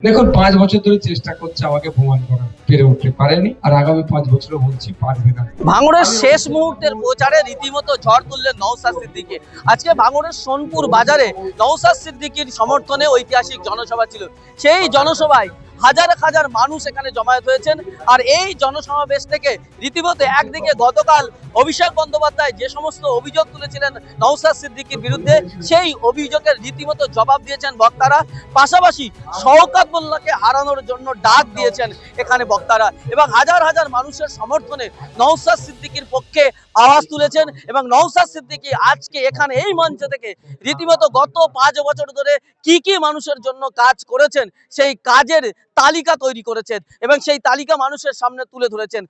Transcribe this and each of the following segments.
দেখুন 5 বছর ধরে চেষ্টা করছে আমাকে প্রমাণ করা, পেরে উঠতে পারেনি, আর আগামী 5 বছরও বলছি পারবে না। ভাঙড়ের শেষ মুহূর্তের প্রচারে রীতিমতো ঝড় তুললেন নওশাদ সিদ্দিকী। আজকে ভাঙড়ের সোনপুর বাজারে নওশাদ সিদ্দিকীর সমর্থনে ঐতিহাসিক জনসভা ছিল। সেই জনসভায় হাজার হাজার মানুষ এখানে জমায়েত হয়েছেন। আর এই জনসমাবেশ থেকে রীতিমতো একদিকে গতকাল অভিষেক বন্দ্যোপাধ্যায় যে সমস্ত অভিযোগ তুলেছিলেন নওশাদ সিদ্দিকীর বিরুদ্ধে, সেই অভিযোগের রীতিমতো জবাব দিয়েছেন বক্তারা। পাশাপাশি শওকত মোল্লাকে হারানোর জন্য ডাক দিয়েছেন এখানে বক্তারা, এবং হাজার হাজার মানুষের সমর্থনে নওশাদ সিদ্দিকীর পক্ষে আওয়াজ তুলেছেন। এবং নওশাদ সিদ্দিকী আজকে এখানে এই মঞ্চ থেকে রীতিমতো গত 5 বছর ধরে কি কি মানুষের জন্য কাজ করেছেন সেই কাজের তালিকা তৈরি করেছেন এবং সেই তালিকা মানুষের সামনে তুলে ধরেছেন।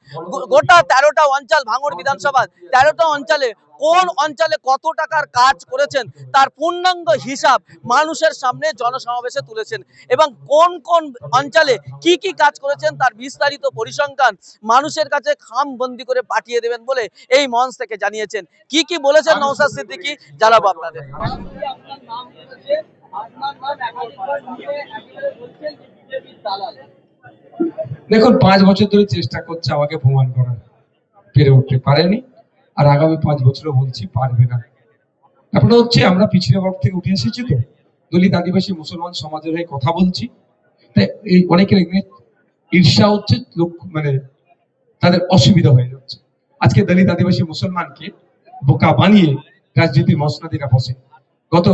গোটা 13টা অঞ্চল, ভাঙড় বিধানসভা 13টা অঞ্চলে কোন অঞ্চলে কত টাকার কাজ করেছেন তার পূর্ণাঙ্গ হিসাব মানুষের সামনে জনসমাবেশে তুলেছেন, এবং কোন কোন অঞ্চলে কি কি কাজ করেছেন তার বিস্তারিত পরিসংখ্যান মানুষের কাছে খামবন্দি করে পাঠিয়ে দেবেন বলে এই মঞ্চ থেকে জানিয়েছেন। কি কি বলেছেন নওশাদ সিদ্দিকী জানাবো আপনাদের। দেখুন 5 বছর ধরে চেষ্টা করছে আমাকে প্রমাণ করা, পেরে উঠতে পারেনি, আর আগামী 5 বছরও বলছি পারবে না। ব্যাপারটা হচ্ছে আমরা পিছিয়ে বর্গ থেকে উঠে এসেছি, তো দলিত আদিবাসী মুসলমান সমাজের হয়ে কথা বলছি, তাই এই অনেকের ঈর্ষা হচ্ছে, লোক মানে তাদের অসুবিধা হয়ে যাচ্ছে। আজকে দলিত আদিবাসী মুসলমানকে বোকা বানিয়ে রাজনীতির মসনদিরা বসে। গত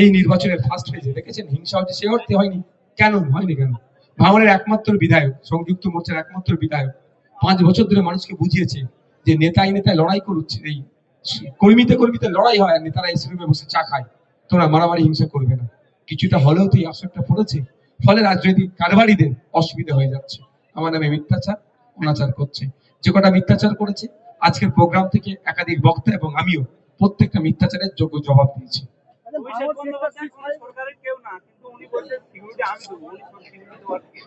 এই নির্বাচনের ফার্স্ট ফেজে দেখেছেন হিংসা হচ্ছে, সে অর্থে হয়নি। কেন হয়নি? কেন? ভাঙড়ের একমাত্র বিধায়ক, সংযুক্ত মোর্চার একমাত্র বিধায়ক 5 বছর ধরে মানুষকে বুঝিয়েছে যে নেতায় নেতায় লড়াই করছে, এই কর্মীতে লড়াই হয়, আর নেতারা এসে রুমে বসে চা খায়, তোমরা মারামারি হিংসা করবে না। কিছুটা হলেও তো এই আসরটা পড়েছে, ফলে রাজনৈতিক কারবারিদের অসুবিধা হয়ে যাচ্ছে। আমার নামে মিথ্যাচার অনাচার করছে। যে কটা মিথ্যাচার করেছে আজকের প্রোগ্রাম থেকে একাধিক বক্তা এবং আমিও প্রত্যেকটা মিথ্যাচারের যোগ্য জবাব দিয়েছি।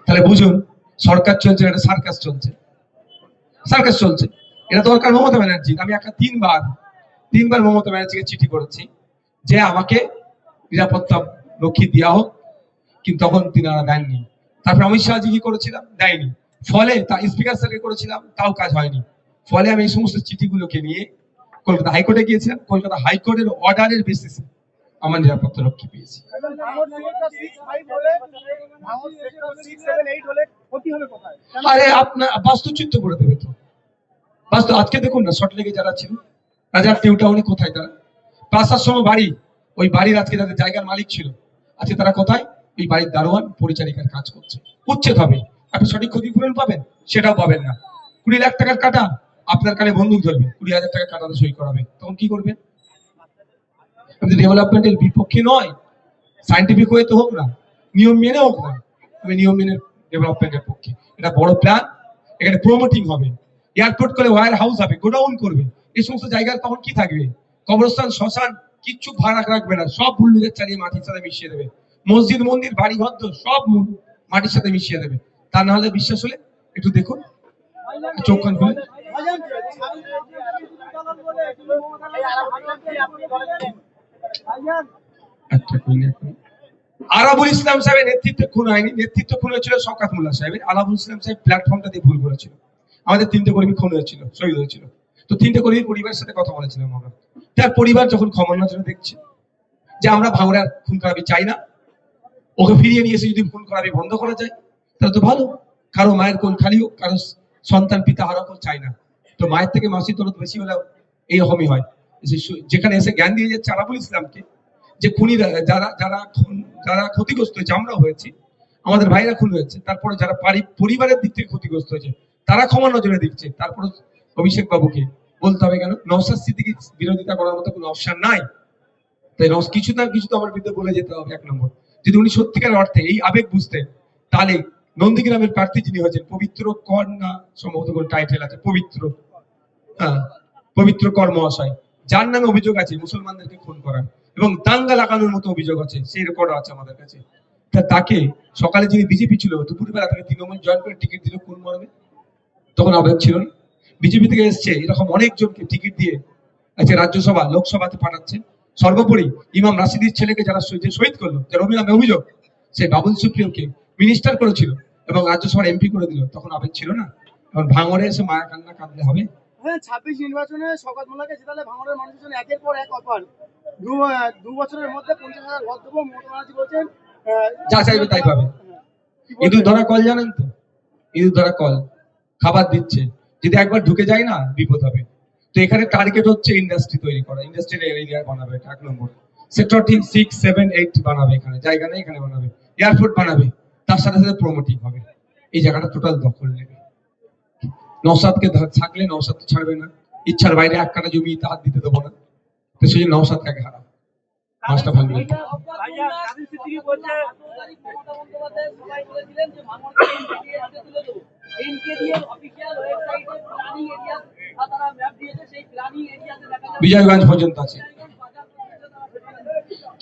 তাহলে বুঝুন, সরকার চলছে, একটা সার্কাস চলছে, সার্কাস চলছে। এটা দরকার মমতা ব্যানার্জি। আমি তিনবার মমতা ব্যানার্জিকে চিঠি করেছি যে আমাকে নিরাপত্তা রক্ষী দেওয়া হোক, কিন্তু তখন তিনারা দেননি। তারপর অমিত শাহজি কি করেছিলাম, দেয়নি। ফলে তা স্পিকার স্যারকে করেছিলাম, তাও কাজ হয়নি। ফলে আমি এই সমস্ত চিঠিগুলোকে নিয়ে কলকাতা হাইকোর্টে গিয়েছিলাম। কলকাতা হাইকোর্টের অর্ডারের বেসিসে আমার নিরাপত্তা রক্ষী পেয়েছি। আরে আপনার বাস্তুচ্যুত করে দেবে তো। বাস্তু আজকে দেখুন না, সল্টলেকে যারা ছিল, রাজার নিউ টাউনে কোথায় তারা? পাঁচটার সময় বাড়ি, ওই বাড়ির আজকে যাদের জায়গার মালিক ছিল, আজকে তারা কোথায়? ওই বাড়ির দারোয়ান পরিচারিকার কাজ করছে। উচ্ছেদ হবে, আপনি সঠিক ক্ষতিপূরণ পাবেন, সেটাও পাবেন না। 20 লাখ টাকার কাটা, আপনার কানে বন্দুক ধরবে, 20,000 টাকা কাটাতে সই করাবে, তখন কি করবেন? ডেভেলপমেন্টের বিপক্ষে নয়, সাইন্টিফিক ওয়ে তো হোক না, নিয়ম মেনে হোক না, আমি নিয়ম মেনে ডেভেলপমেন্টের পক্ষে। এটা বড় প্ল্যান, এখানে প্রমোটিং হবে, এয়ারপোর্ট করে ওয়্যার হাউস হবে, গোডাউন করবে। এই সমস্ত জায়গার তখন কি থাকবে? কবরস্থান, শ্মশান কিচ্ছু ভাড়া রাখবে না, সব বুল্ডুজের চালিয়ে মাটির সাথে মিশিয়ে দেবে। মসজিদ, মন্দির, বাড়ি ঘর সব মাটির সাথে মিশিয়ে দেবে। তা না হলে বিশ্বাস হলে একটু দেখুন, চোখ কান খুলে। আলাবুল ইসলাম সাহেবের নেতৃত্বে খুন হয়নি, নেতৃত্ব খুন হয়েছিল শওকত মোল্লা সাহেবের। আলাবুল ইসলাম সাহেব প্ল্যাটফর্মটা দিয়ে ভুল করেছিল। আমাদের 3টে কর্মী খুন হয়েছিল, শহীদ হয়েছিল। তো 3টে কর্মীর পরিবারের সাথে কথা বলেছিলাম আমরা। তার পরিবার যখন ক্ষমা নজরে দেখছে যে আমরা ভাঙড়ার খুন খারাপি চাই না, ওকে ফিরিয়ে নিয়ে এসে যদি খুন খারাপি বন্ধ করা যায় তাহলে তো ভালো। কারো মায়ের কোল খালি হোক, কারো সন্তান পিতা হারা হোক, চাই না। তো মায়ের থেকে মাসির দরদ বেশি হলেও এইরকমই হয়। যেখানে এসে জ্ঞান দিয়ে যাচ্ছে আলাবুল ইসলামকে, যে খুনিরা যারা ক্ষতিগ্রস্ত হয়েছে, আমরাও হয়েছি, আমাদের ভাইরা খুন হয়েছে, তারপরে যারা পরিবারের দিক থেকে ক্ষতিগ্রস্ত হয়েছে তারা ক্ষমা নজরে দিচ্ছে। তারপরে অভিষেক বাবুকে বলতে হবে কেন? নওশাদ সিদ্দিকী বিরোধিতা করার মতো কোনো অপশন নাই। তাই কিছু না কিছু তো আমার বিরুদ্ধে বলে যেতে হবে। 1 নম্বর, যদি উনি সত্যিকার অর্থে এই আবেগ বুঝতেন, তাহলে নন্দীগ্রামের প্রার্থী যিনি হয়েছেন, পবিত্র কর না সম্ভবত কোন টাইটেল আছে, পবিত্র কর মহাশয়, যার নামে অভিযোগ আছে মুসলমানদেরকে খুন করার এবং দাঙ্গা লাগানোর মতো অভিযোগ আছে, সেই রেকর্ড আছে আমাদের কাছে। তাকে সকালে যিনি বিজেপি ছিল, দুপুরবেলা তাকে তৃণমূল জয়েন করে টিকিট দিল কোন মর্মে? তখন আবেগ ছিল না। বিজেপি থেকে এসছে এরকম অনেকজনকে টিকিট দিয়ে আজকে রাজ্যসভা লোকসভাতে পাঠাচ্ছে। সর্বোপরি ইমাম রাশিদির ছেলেকে যারা শহীদ করলো, যার অভিযোগ, সেই বাবুল সুপ্রিয়কে মিনিস্টার করেছিল এবং রাজ্যসভার এমপি করে দিল, তখন আবেগ ছিল না? এখন ভাঙড়ে এসে মায়া কান্না কাঁদলে হবে? হ্যাঁ, 26 নির্বাচনে শওকত মোল্লাকে জেতালে ভাঙড়ের মানুষের জন্য একের পর এক অফার। দু বছরের মধ্যে 50,000 ঘর দেবো। মমতা ব্যানার্জি বলছেন যা চাইবে তাই পাবে। কি বলবেন? ইঁদুর ধরা কল জানেন তো? ইঁদুর ধরা কল খাবার দিচ্ছে, যদি একবার ঢুকে যায় না বিপদ হবে। তো এখানে টার্গেট হচ্ছে ইন্ডাস্ট্রি তৈরি করা, ইন্ডাস্ট্রিয়াল এরিয়া বানাবে, এটা 1 নম্বর। সেক্টর ঠিক 6, 7, 8 বানাবে, এখানে জায়গা নেই, এখানে বানাবে। এয়ারপোর্ট বানাবে, তার সাথে সাথে প্রমোটিং হবে, এই জায়গাটা টোটাল দখল নেবে। নওশাদকে থাকলে নওশাদ তো ছাড়বে না, ইচ্ছার বাইরে 1 কাঠা জমি হাত দিতে দেবো না, তো সেই জন্য নওশাদ কাকে হারাবে, মাছটা ভাঙবে। বিজয়গঞ্জ পর্যন্ত আছে,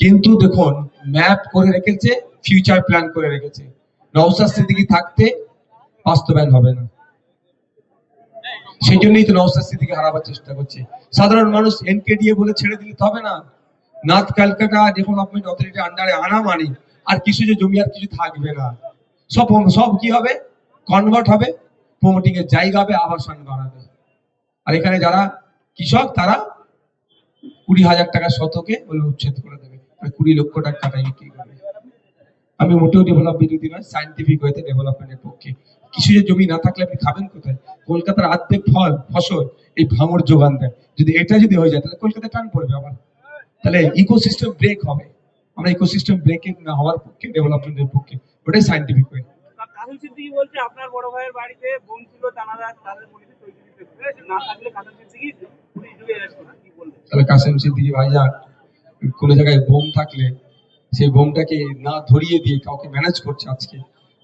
কিন্তু দেখুন ম্যাপ করে রেখেছে, ফিউচার প্ল্যান করে রেখেছে। নওশাদ সিদ্দিকী থাকতে বাস্তবায়ন হবে না, সেই জন্যই তো নওশাদ সিদ্দিকী হারাবার চেষ্টা করছে। সাধারণ মানুষ এনকেডিএ বলে ছেড়ে দিলে তো হবে না। নর্থ ক্যালকাটা ডেভেলপমেন্ট অথরিটি আন্ডারে আনা মানে আর কিছু যে জমি আর কিছু থাকবে না, সব সব কি হবে, কনভার্ট হবে, প্রমোটিং এর জায়গা হবে, আবাসন বানাবে। আর এখানে যারা কৃষক তারা 20,000 টাকা শতকে বলে উচ্ছেদ করে দেবে, 20 লক্ষ টাকা কাটাই বিক্রি করবে। আমি মোটেও ডেভেলপ বিরোধী নয়, সায়েন্টিফিক ওয়েতে ডেভেলপমেন্টের পক্ষে। কিছু যে জমি না থাকলে আপনি খাবেন কোথায়? কলকাতার অর্ধেক ফসল এই ভাঙড় যোগান দেয়। যদি এটা যদি হয়ে যায় তাহলে কলকাতা টান পড়বে আবার, তাহলে ইকোসিস্টেম ব্রেক হবে। আমরা ইকোসিস্টেম ব্রেকিং না হওয়ার পক্ষে, ডেভেলপমেন্টের পক্ষে, ওটাই সায়েন্টিফিক ওয়ে। কাসেম সিদ্দিকী বলছে আপনার বড় ভাইয়ের বাড়িতে বোম ছিল, তানারা তাদের পুলিশে তৈরি করতে না থাকলে কাসেম সিদ্দিকী পুলিশ ঢুকে আসতো না, কি বলবেন? তাহলে কাসেম সিদ্দিকী ভাইজান কোন জায়গায় বোম থাকলে সেই বোমটাকে না ধরিয়ে দিয়ে কাউকে ম্যানেজ করছে। আজকে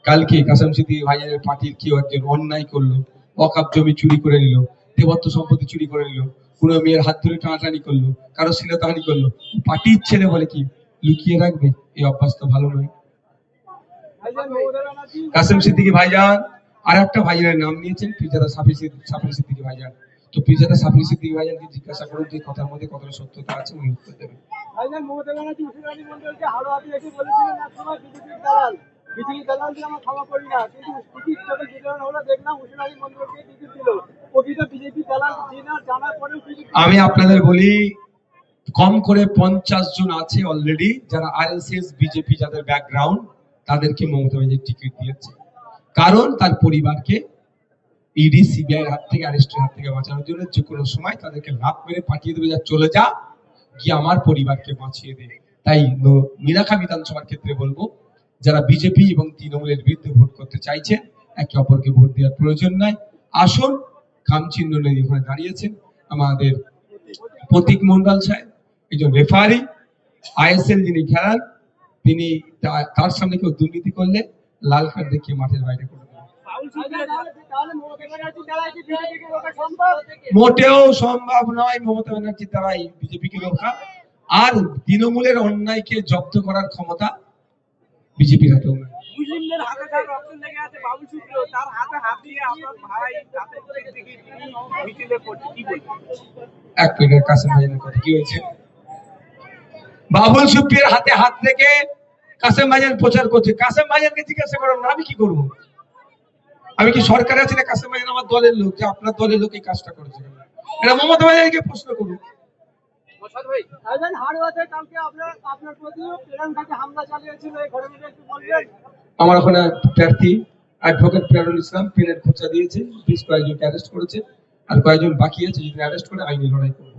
কালকে কাসেম সিদ্দিকী ভাইজানের পার্টির কেউ একজন অন্যায় করলো, ওয়াকফ জমি চুরি করে নিল, দেবত্ব সম্পত্তি চুরি করে নিল, কোনো মেয়ের হাত ধরে টানাটানি করলো, কারো শ্লীলতাহানি করলো, পার্টির ছেলে বলে কি লুকিয়ে রাখবে? এই অভ্যাস তো ভালো নয়। কাসেম সিদ্দিকী ভাইজান আর একটা ভাইজানের নাম নিয়েছেন, পিরজাদা সাফি সিদ্দিকী ভাইজান। তো পিরজাদা সাফি সিদ্দিকী ভাইজানকে জিজ্ঞাসা করুন যে কথার মধ্যে কতটা সত্যতা আছে, উনি উত্তর দেবেন। ভাইজান, মমতা ব্যানার্জি উসমানী মণ্ডলকে হাড়োয়াতে এসে বলেছিলেন একসময় বিজেপির দালাল। বিজেপির দালাল দিয়ে আমরা ক্ষমা করি না, কিন্তু টিকিট চোখে যেটা হলো দেখলাম উসমানী মণ্ডলকে টিকিট দিল। প্রকৃত বিজেপি দালাল জানার পরেও আমি আপনাদের বলি, কম করে 50 জন আছে অলরেডি যারা আরএসএস বিজেপি যাদের ব্যাকগ্রাউন্ড, তাদেরকে মমতা ব্যানার্জি টিকিট দিয়েছে, কারণ তার পরিবারকে ইডি সিবিআই হাত থেকে, অ্যারেস্টের হাত থেকে বাঁচানোর জন্য যে কোনো সময় তাদেরকে লাফ মেরে পাঠিয়ে দেবে, যা চলে যা গিয়ে আমার পরিবারকে বাঁচিয়ে দে। তাই মিনাখা বিধানসভার ক্ষেত্রে বলবো, যারা বিজেপি এবং তৃণমূলের বিরুদ্ধে ভোট করতে চাইছে, একে অপরকে ভোট দেওয়ার প্রয়োজন নাই। আসুন, খামচিহ্ন নিয়ে ওখানে দাঁড়িয়েছেন আমাদের প্রতীক মন্ডল সাহেব, একজন রেফারি, আইএসএল যিনি খেলান, তিনি তার সামনে কেউ দুর্নীতি করলে লাল কার্ড দেখিয়ে মাঠের বাইরে করে দেবেন। মোটেও সম্ভব নয় মমতা ব্যানার্জির দ্বারাই বিজেপিকে রোখা, আর তৃণমূলের অন্যায়কে জব্দ করার ক্ষমতা বিজেপির হাতেও নয়। মুসলিমদের হাতে তার রক্ত লেগে আছে, বাবুল সুপ্রিয় তার হাতে হাত দিয়ে আপনার ভাই কাসেম সিদ্দিকী মিছিলে করছে, কি বলবেন? এক মিনিট, কাসেম ভাইজানের কথা কি হয়েছে? বাবুল সুপ্রিয়র হাতে হাত রেখে কাসেম ভাইজান প্রচার করছে। কাসেম ভাইজানকে জিজ্ঞাসা করেন না, আমি কি করবো? আমি কি সরকারে আছি না কাসেম ভাইজান আমার দলের লোক, যে আপনার দলের লোক এই কাজটা করেছে? এটা মমতা ব্যানার্জিকে প্রশ্ন করুন। আমার ওখানে প্রার্থী অ্যাডভোকেট পিয়ারুল ইসলাম পেনের খোঁচা দিয়েছে, বেশ কয়েকজনকে অ্যারেস্ট করেছে, আর কয়েকজন বাকি আছে, যদি অ্যারেস্ট করে আইনি লড়াই করবে।